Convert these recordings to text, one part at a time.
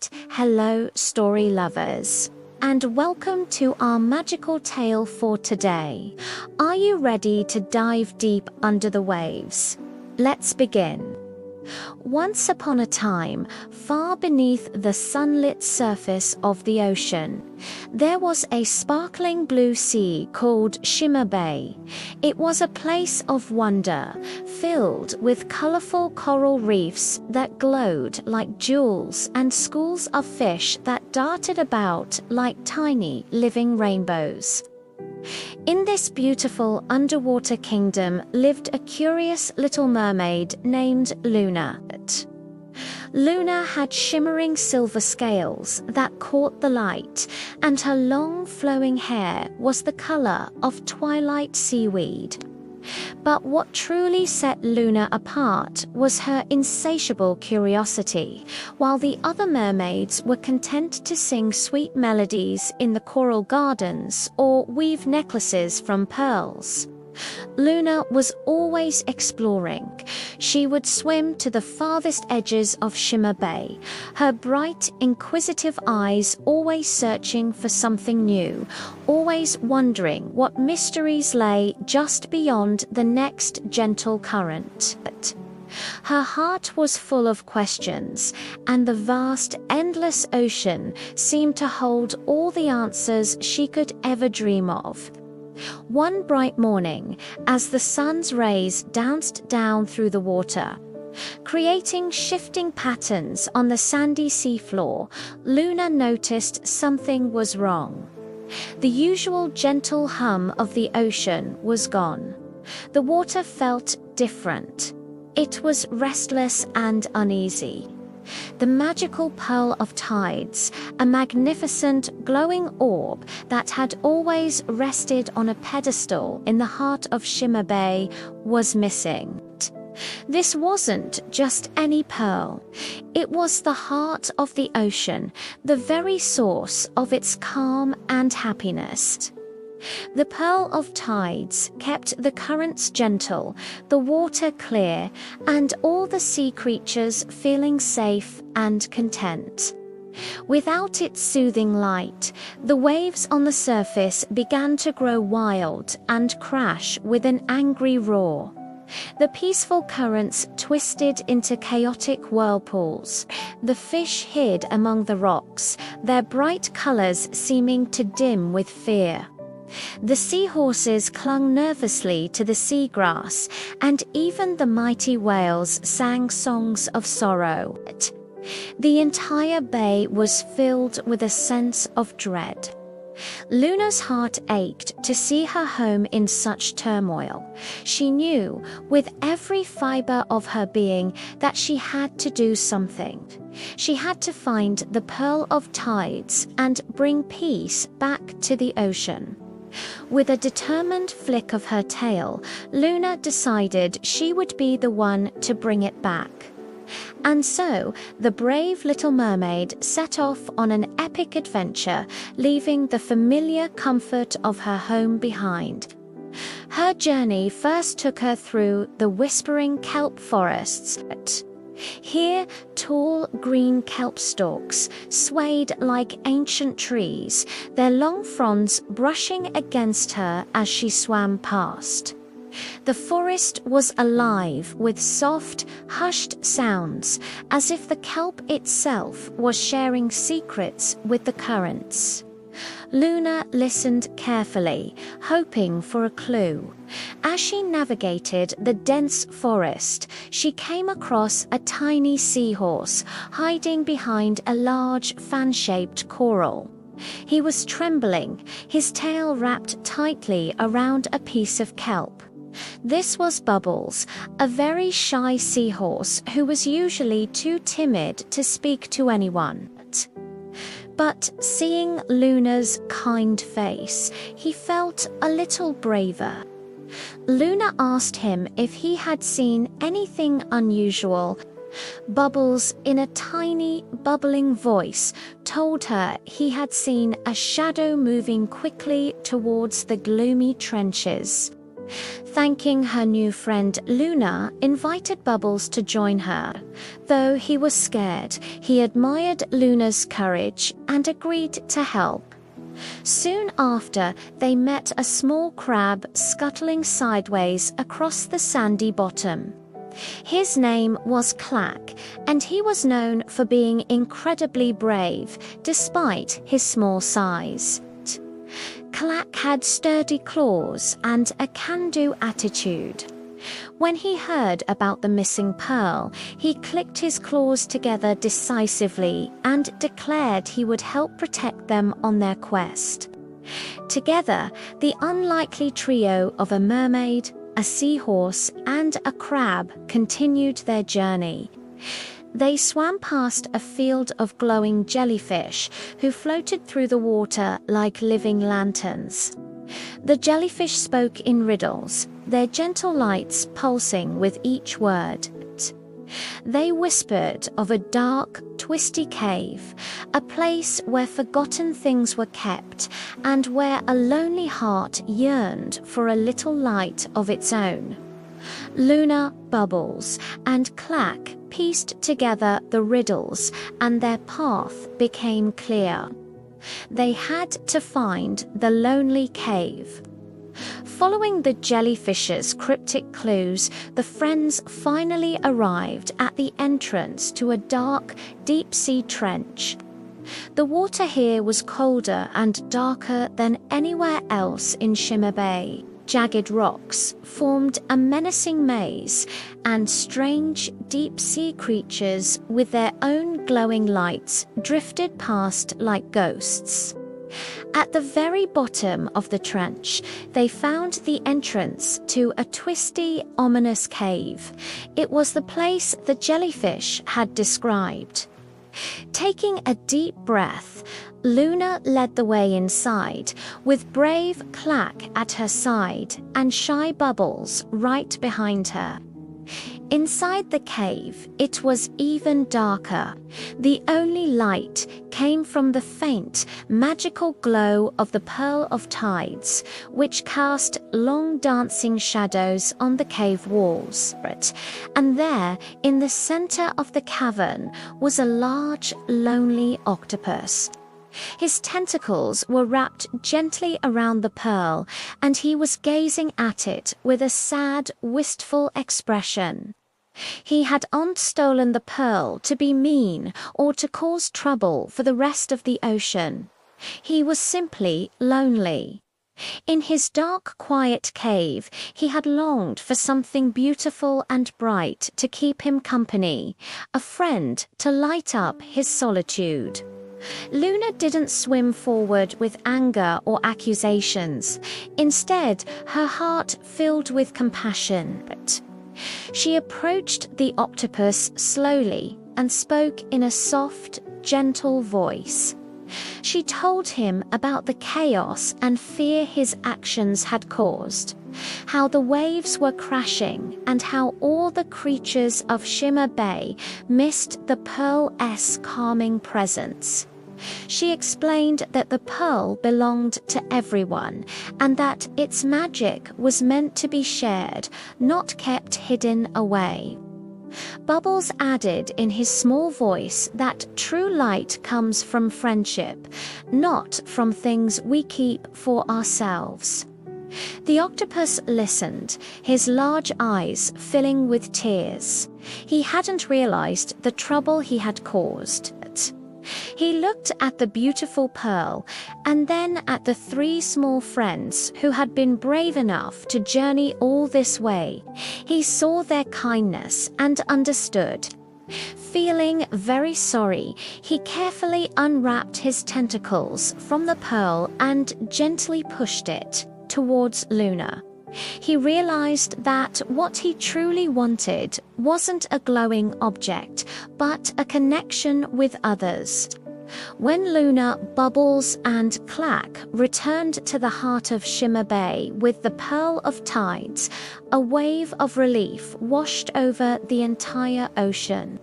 Alright, hello story lovers, and welcome to our magical tale for today. Are you ready to dive deep under the waves? Let's begin. Once upon a time, far beneath the sunlit surface of the ocean, there was a sparkling blue sea called Shimmer Bay. It was a place of wonder, filled with colorful coral reefs that glowed like jewels and schools of fish that darted about like tiny living rainbows. In this beautiful underwater kingdom lived a curious little mermaid named Luna. Luna had shimmering silver scales that caught the light, and her long flowing hair was the color of twilight seaweed. But what truly set Luna apart was her insatiable curiosity. While the other mermaids were content to sing sweet melodies in the coral gardens or weave necklaces from pearls, Luna was always exploring. She would swim to the farthest edges of Shimmer Bay, her bright, inquisitive eyes always searching for something new, always wondering what mysteries lay just beyond the next gentle current. Her heart was full of questions, and the vast, endless ocean seemed to hold all the answers she could ever dream of. One bright morning, as the sun's rays danced down through the water, creating shifting patterns on the sandy seafloor, Luna noticed something was wrong. The usual gentle hum of the ocean was gone. The water felt different. It was restless and uneasy. The magical pearl of tides, a magnificent glowing orb that had always rested on a pedestal in the heart of Shimmer Bay, was missing. This wasn't just any pearl. It was the heart of the ocean, the very source of its calm and happiness. The pearl of tides kept the currents gentle, the water clear, and all the sea creatures feeling safe and content. Without its soothing light, the waves on the surface began to grow wild and crash with an angry roar. The peaceful currents twisted into chaotic whirlpools. The fish hid among the rocks, their bright colors seeming to dim with fear. The seahorses clung nervously to the seagrass, and even the mighty whales sang songs of sorrow. The entire bay was filled with a sense of dread. Luna's heart ached to see her home in such turmoil. She knew, with every fiber of her being, that she had to do something. She had to find the pearl of tides and bring peace back to the ocean. With a determined flick of her tail, Luna decided she would be the one to bring it back. And so, the brave little mermaid set off on an epic adventure, leaving the familiar comfort of her home behind. Her journey first took her through the whispering kelp forests. Here, tall green kelp stalks swayed like ancient trees, their long fronds brushing against her as she swam past. The forest was alive with soft, hushed sounds, as if the kelp itself was sharing secrets with the currents. Luna listened carefully, hoping for a clue. As she navigated the dense forest, she came across a tiny seahorse hiding behind a large fan-shaped coral. He was trembling, his tail wrapped tightly around a piece of kelp. This was Bubbles, a very shy seahorse who was usually too timid to speak to anyone. But seeing Luna's kind face, he felt a little braver. Luna asked him if he had seen anything unusual. Bubbles, in a tiny, bubbling voice, told her he had seen a shadow moving quickly towards the gloomy trenches. Thanking her new friend, Luna invited Bubbles to join her. Though he was scared, he admired Luna's courage and agreed to help. Soon after, they met a small crab scuttling sideways across the sandy bottom. His name was Clack, and he was known for being incredibly brave despite his small size. Clack had sturdy claws and a can-do attitude. When he heard about the missing pearl, he clicked his claws together decisively and declared he would help protect them on their quest. Together, the unlikely trio of a mermaid, a seahorse, and a crab continued their journey. They swam past a field of glowing jellyfish who floated through the water like living lanterns. The jellyfish spoke in riddles, their gentle lights pulsing with each word. They whispered of a dark, twisty cave, a place where forgotten things were kept and where a lonely heart yearned for a little light of its own. Luna, Bubbles, and Clack pieced together the riddles, and their path became clear. They had to find the lonely cave. Following the jellyfish's cryptic clues, the friends finally arrived at the entrance to a dark, deep-sea trench. The water here was colder and darker than anywhere else in Shimmer Bay. Jagged rocks formed a menacing maze, and strange, deep-sea creatures with their own glowing lights drifted past like ghosts. At the very bottom of the trench, they found the entrance to a twisty, ominous cave. It was the place the jellyfish had described. Taking a deep breath, Luna led the way inside, with brave Clack at her side and shy Bubbles right behind her. Inside the cave, it was even darker. The only light came from the faint, magical glow of the Pearl of Tides, which cast long dancing shadows on the cave walls. And there, in the center of the cavern, was a large, lonely octopus. His tentacles were wrapped gently around the pearl, and he was gazing at it with a sad, wistful expression. He had not stolen the pearl to be mean or to cause trouble for the rest of the ocean. He was simply lonely. In his dark, quiet cave, he had longed for something beautiful and bright to keep him company, a friend to light up his solitude. Luna didn't swim forward with anger or accusations. Instead, her heart filled with compassion. She approached the octopus slowly and spoke in a soft, gentle voice. She told him about the chaos and fear his actions had caused, how the waves were crashing, and how all the creatures of Shimmer Bay missed the Pearl's calming presence. She explained that the pearl belonged to everyone, and that its magic was meant to be shared, not kept hidden away. Bubbles added in his small voice that true light comes from friendship, not from things we keep for ourselves. The octopus listened, his large eyes filling with tears. He hadn't realized the trouble he had caused. He looked at the beautiful pearl, and then at the three small friends who had been brave enough to journey all this way. He saw their kindness and understood. Feeling very sorry, he carefully unwrapped his tentacles from the pearl and gently pushed it towards Luna. He realized that what he truly wanted wasn't a glowing object, but a connection with others. When Luna, Bubbles, and Clack returned to the heart of Shimmer Bay with the Pearl of Tides, a wave of relief washed over the entire ocean.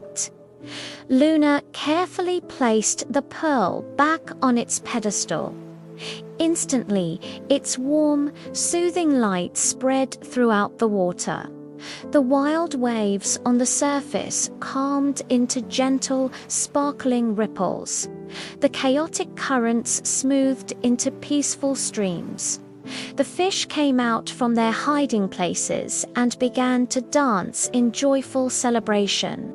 Luna carefully placed the pearl back on its pedestal. Instantly, its warm, soothing light spread throughout the water. The wild waves on the surface calmed into gentle, sparkling ripples. The chaotic currents smoothed into peaceful streams. The fish came out from their hiding places and began to dance in joyful celebration.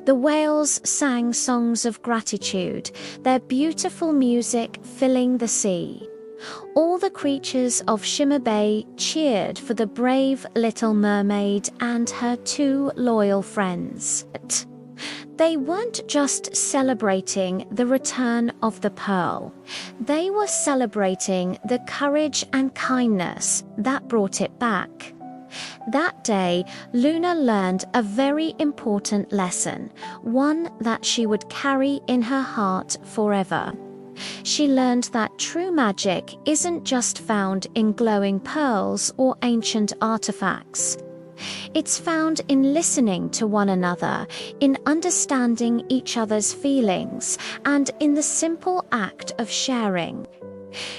The whales sang songs of gratitude, their beautiful music filling the sea. All the creatures of Shimmer Bay cheered for the brave little mermaid and her two loyal friends. They weren't just celebrating the return of the pearl. They were celebrating the courage and kindness that brought it back. That day, Luna learned a very important lesson, one that she would carry in her heart forever. She learned that true magic isn't just found in glowing pearls or ancient artifacts. It's found in listening to one another, in understanding each other's feelings, and in the simple act of sharing.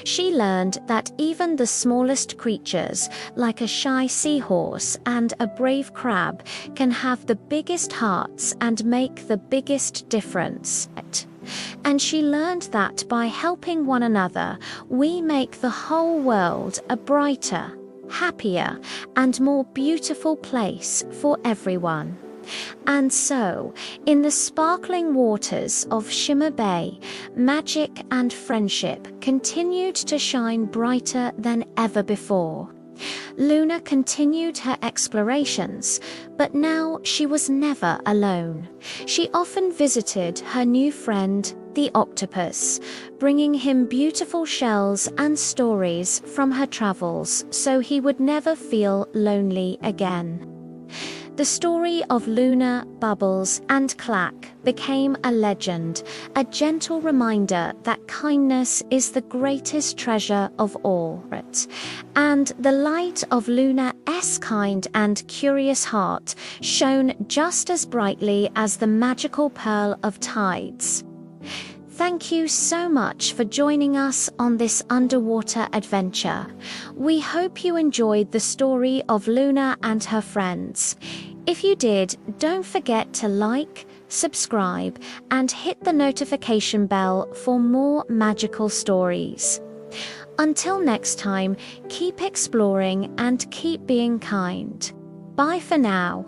She learned that even the smallest creatures, like a shy seahorse and a brave crab, can have the biggest hearts and make the biggest difference. And she learned that by helping one another, we make the whole world a brighter, happier, and more beautiful place for everyone. And so, in the sparkling waters of Shimmer Bay, magic and friendship continued to shine brighter than ever before. Luna continued her explorations, but now she was never alone. She often visited her new friend, the octopus, bringing him beautiful shells and stories from her travels so he would never feel lonely again. The story of Luna, Bubbles, and Clack became a legend, a gentle reminder that kindness is the greatest treasure of all. And the light of Luna's kind and curious heart shone just as brightly as the magical pearl of tides. Thank you so much for joining us on this underwater adventure. We hope you enjoyed the story of Luna and her friends. If you did, don't forget to like, subscribe, and hit the notification bell for more magical stories. Until next time, keep exploring and keep being kind. Bye for now.